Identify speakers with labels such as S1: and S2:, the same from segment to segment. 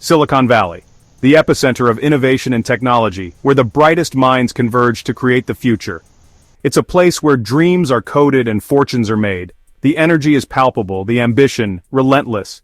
S1: Silicon Valley, the epicenter of innovation and technology, where the brightest minds converge to create the future. It's a place where dreams are coded and fortunes are made. The energy is palpable, the ambition, relentless.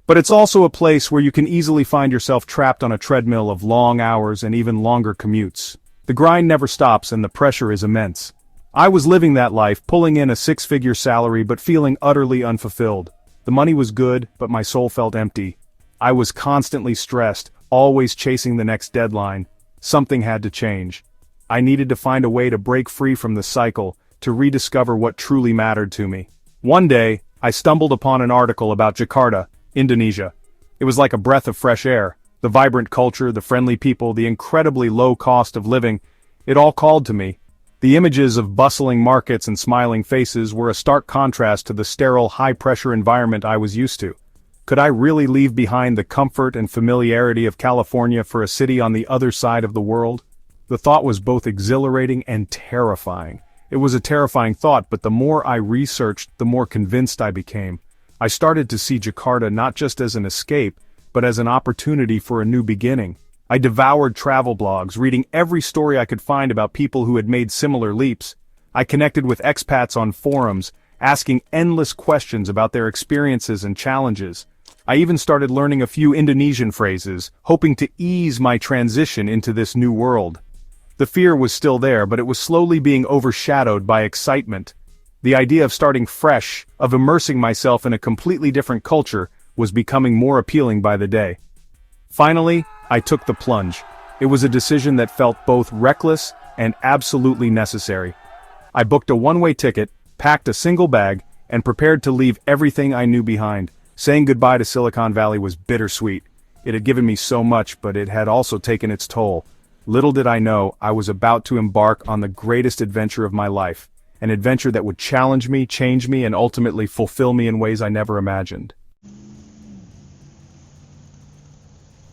S1: But it's also a place where you can easily find yourself trapped on a treadmill of long hours and even longer commutes. The grind never stops and the pressure is immense. I was living that life, pulling in a six-figure salary but feeling utterly unfulfilled. The money was good, but my soul felt empty. I was constantly stressed, always chasing the next deadline. Something had to change. I needed to find a way to break free from the cycle, to rediscover what truly mattered to me. One day, I stumbled upon an article about Jakarta, Indonesia. It was like a breath of fresh air. The vibrant culture, the friendly people, the incredibly low cost of living, it all called to me. The images of bustling markets and smiling faces were a stark contrast to the sterile, high-pressure environment I was used to. Could I really leave behind the comfort and familiarity of California for a city on the other side of the world? The thought was both exhilarating and terrifying. It was a terrifying thought, but the more I researched, the more convinced I became. I started to see Jakarta not just as an escape, but as an opportunity for a new beginning. I devoured travel blogs, reading every story I could find about people who had made similar leaps. I connected with expats on forums, asking endless questions about their experiences and challenges. I even started learning a few Indonesian phrases, hoping to ease my transition into this new world. The fear was still there, but it was slowly being overshadowed by excitement. The idea of starting fresh, of immersing myself in a completely different culture, was becoming more appealing by the day. Finally, I took the plunge. It was a decision that felt both reckless and absolutely necessary. I booked a one-way ticket, packed a single bag, and prepared to leave everything I knew behind. Saying goodbye to Silicon Valley was bittersweet. It had given me so much, but it had also taken its toll. Little did I know, I was about to embark on the greatest adventure of my life. An adventure that would challenge me, change me, and ultimately fulfill me in ways I never imagined.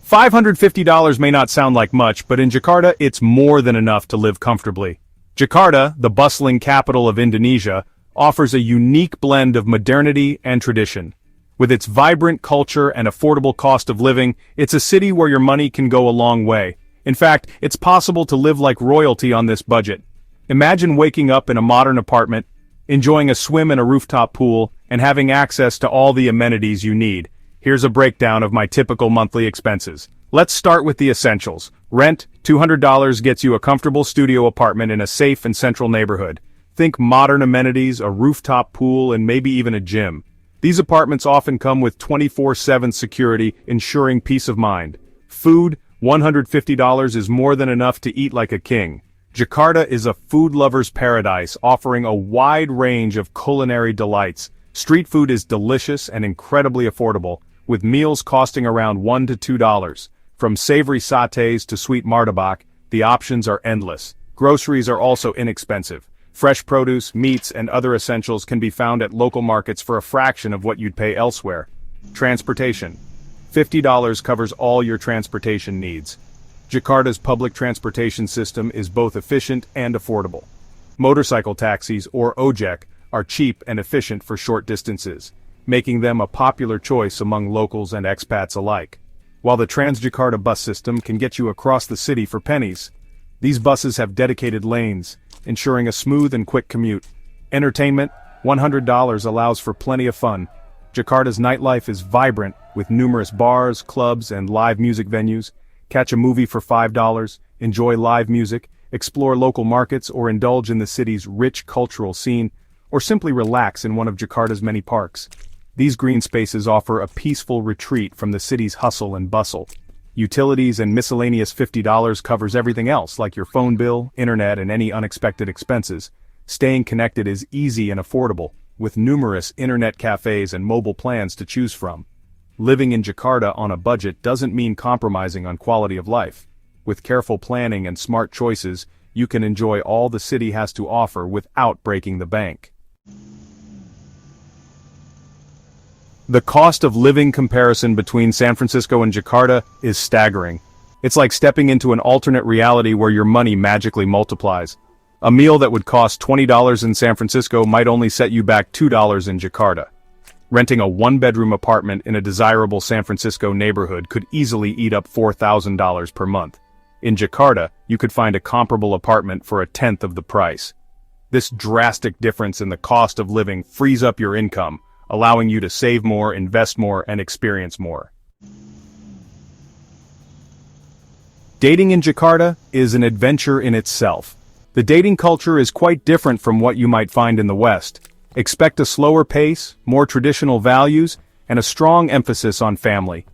S1: $550 may not sound like much, but in Jakarta it's more than enough to live comfortably. Jakarta, the bustling capital of Indonesia, offers a unique blend of modernity and tradition. With its vibrant culture and affordable cost of living, it's a city where your money can go a long way. In fact, it's possible to live like royalty on this budget. Imagine waking up in a modern apartment, enjoying a swim in a rooftop pool, and having access to all the amenities you need. Here's a breakdown of my typical monthly expenses. Let's start with the essentials. Rent, $200 gets you a comfortable studio apartment in a safe and central neighborhood. Think modern amenities, a rooftop pool, and maybe even a gym. These apartments often come with 24/7 security, ensuring peace of mind. Food, $150 is more than enough to eat like a king. Jakarta is a food lover's paradise, offering a wide range of culinary delights. Street food is delicious and incredibly affordable, with meals costing around $1 to $2. From savory sautés to sweet martabak, the options are endless. Groceries are also inexpensive. Fresh produce, meats, and other essentials can be found at local markets for a fraction of what you'd pay elsewhere. Transportation. $50 covers all your transportation needs. Jakarta's public transportation system is both efficient and affordable. Motorcycle taxis, or ojek, are cheap and efficient for short distances, making them a popular choice among locals and expats alike. While the Trans-Jakarta bus system can get you across the city for pennies, these buses have dedicated lanes, ensuring a smooth and quick commute. Entertainment, $100 allows for plenty of fun. Jakarta's nightlife is vibrant, with numerous bars, clubs, and live music venues. Catch a movie for $5, enjoy live music, explore local markets, or indulge in the city's rich cultural scene, or simply relax in one of Jakarta's many parks. These green spaces offer a peaceful retreat from the city's hustle and bustle. Utilities and miscellaneous $50 covers everything else, like your phone bill, internet, and any unexpected expenses. Staying connected is easy and affordable, with numerous internet cafes and mobile plans to choose from. Living in Jakarta on a budget doesn't mean compromising on quality of life. With careful planning and smart choices, you can enjoy all the city has to offer without breaking the bank. The cost of living comparison between San Francisco and Jakarta is staggering. It's like stepping into an alternate reality where your money magically multiplies. A meal that would cost $20 in San Francisco might only set you back $2 in Jakarta. Renting a one-bedroom apartment in a desirable San Francisco neighborhood could easily eat up $4,000 per month. In Jakarta, you could find a comparable apartment for a tenth of the price. This drastic difference in the cost of living frees up your income, allowing you to save more, invest more, and experience more. Dating in Jakarta is an adventure in itself. The dating culture is quite different from what you might find in the West. Expect a slower pace, more traditional values, and a strong emphasis on family.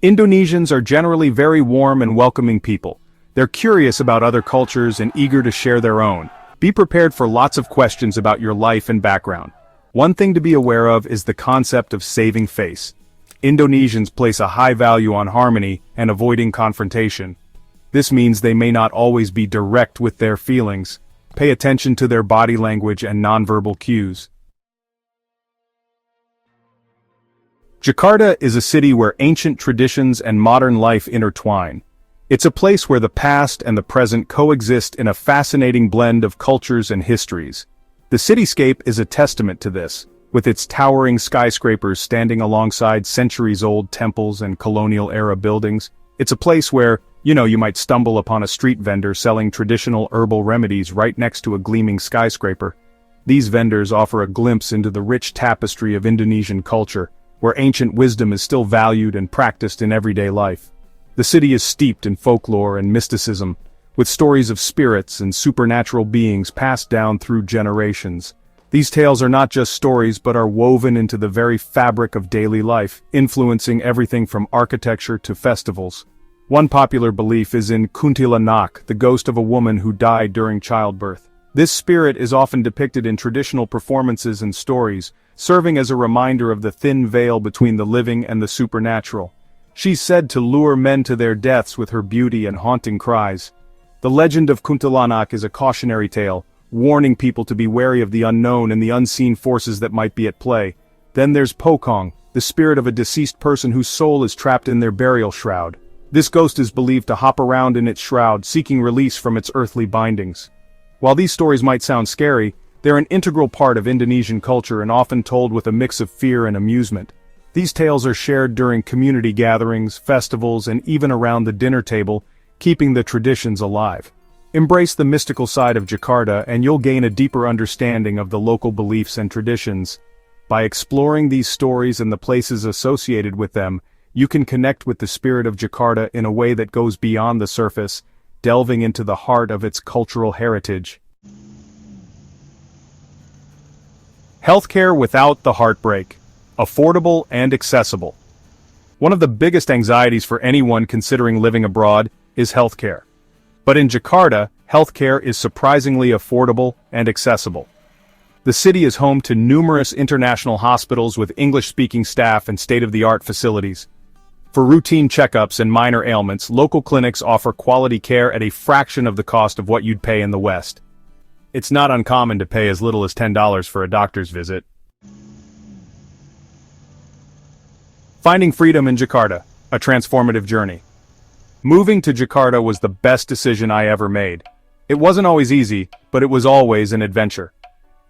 S1: Indonesians are generally very warm and welcoming people. They're curious about other cultures and eager to share their own. Be prepared for lots of questions about your life and background. One thing to be aware of is the concept of saving face. Indonesians place a high value on harmony and avoiding confrontation. This means they may not always be direct with their feelings. Pay attention to their body language and nonverbal cues. Jakarta is a city where ancient traditions and modern life intertwine. It's a place where the past and the present coexist in a fascinating blend of cultures and histories. The cityscape is a testament to this, with its towering skyscrapers standing alongside centuries-old temples and colonial-era buildings. It's a place where, you might stumble upon a street vendor selling traditional herbal remedies right next to a gleaming skyscraper. These vendors offer a glimpse into the rich tapestry of Indonesian culture, where ancient wisdom is still valued and practiced in everyday life. The city is steeped in folklore and mysticism, with stories of spirits and supernatural beings passed down through generations. These tales are not just stories but are woven into the very fabric of daily life, influencing everything from architecture to festivals. One popular belief is in kuntilanak, the ghost of a woman who died during childbirth. This spirit is often depicted in traditional performances and stories, serving as a reminder of the thin veil between the living and the supernatural. She's said to lure men to their deaths with her beauty and haunting cries. The legend of kuntilanak is a cautionary tale, warning people to be wary of the unknown and the unseen forces that might be at play. Then there's pokong, the spirit of a deceased person whose soul is trapped in their burial shroud. This ghost is believed to hop around in its shroud, seeking release from its earthly bindings. While these stories might sound scary, they're an integral part of Indonesian culture and often told with a mix of fear and amusement. These tales are shared during community gatherings, festivals, and even around the dinner table, keeping the traditions alive. Embrace the mystical side of Jakarta and you'll gain a deeper understanding of the local beliefs and traditions. By exploring these stories and the places associated with them, you can connect with the spirit of Jakarta in a way that goes beyond the surface, delving into the heart of its cultural heritage. Healthcare without the heartbreak. Affordable and accessible. One of the biggest anxieties for anyone considering living abroad is healthcare. But in Jakarta, healthcare is surprisingly affordable and accessible. The city is home to numerous international hospitals with English-speaking staff and state-of-the-art facilities. For routine checkups and minor ailments, local clinics offer quality care at a fraction of the cost of what you'd pay in the West. It's not uncommon to pay as little as $10 for a doctor's visit. Finding freedom in Jakarta, a transformative journey. Moving to Jakarta was the best decision I ever made. It wasn't always easy, but it was always an adventure.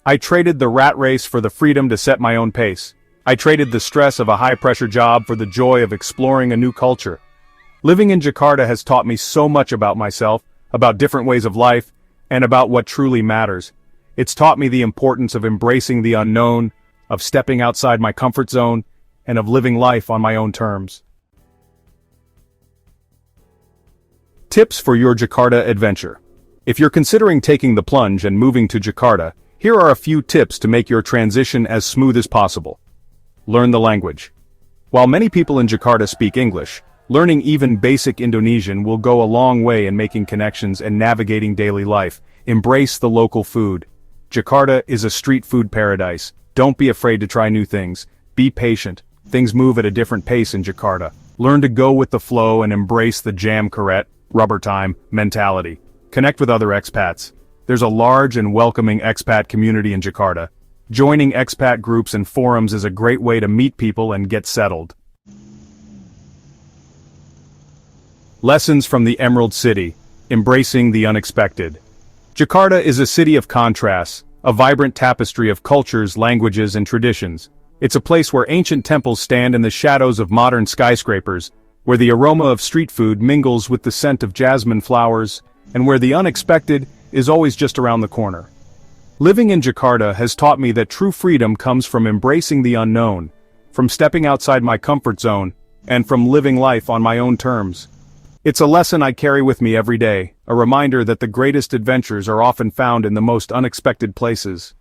S1: I traded the rat race for the freedom to set my own pace. I traded the stress of a high-pressure job for the joy of exploring a new culture. Living in Jakarta has taught me so much about myself, about different ways of life, and about what truly matters. It's taught me the importance of embracing the unknown, of stepping outside my comfort zone, and of living life on my own terms. Tips for your Jakarta adventure. If you're considering taking the plunge and moving to Jakarta, here are a few tips to make your transition as smooth as possible. Learn the language. While many people in Jakarta speak English, learning even basic Indonesian will go a long way in making connections and navigating daily life. Embrace the local food. Jakarta is a street food paradise. Don't be afraid to try new things. Be patient. Things move at a different pace in Jakarta. Learn to go with the flow and embrace the jam karet, rubber time, mentality. Connect with other expats. There's a large and welcoming expat community in Jakarta. Joining expat groups and forums is a great way to meet people and get settled. Lessons from the Emerald City. Embracing the unexpected. Jakarta is a city of contrasts, a vibrant tapestry of cultures, languages, and traditions. It's a place where ancient temples stand in the shadows of modern skyscrapers, where the aroma of street food mingles with the scent of jasmine flowers, and where the unexpected is always just around the corner. Living in Jakarta has taught me that true freedom comes from embracing the unknown, from stepping outside my comfort zone, and from living life on my own terms. It's a lesson I carry with me every day, a reminder that the greatest adventures are often found in the most unexpected places.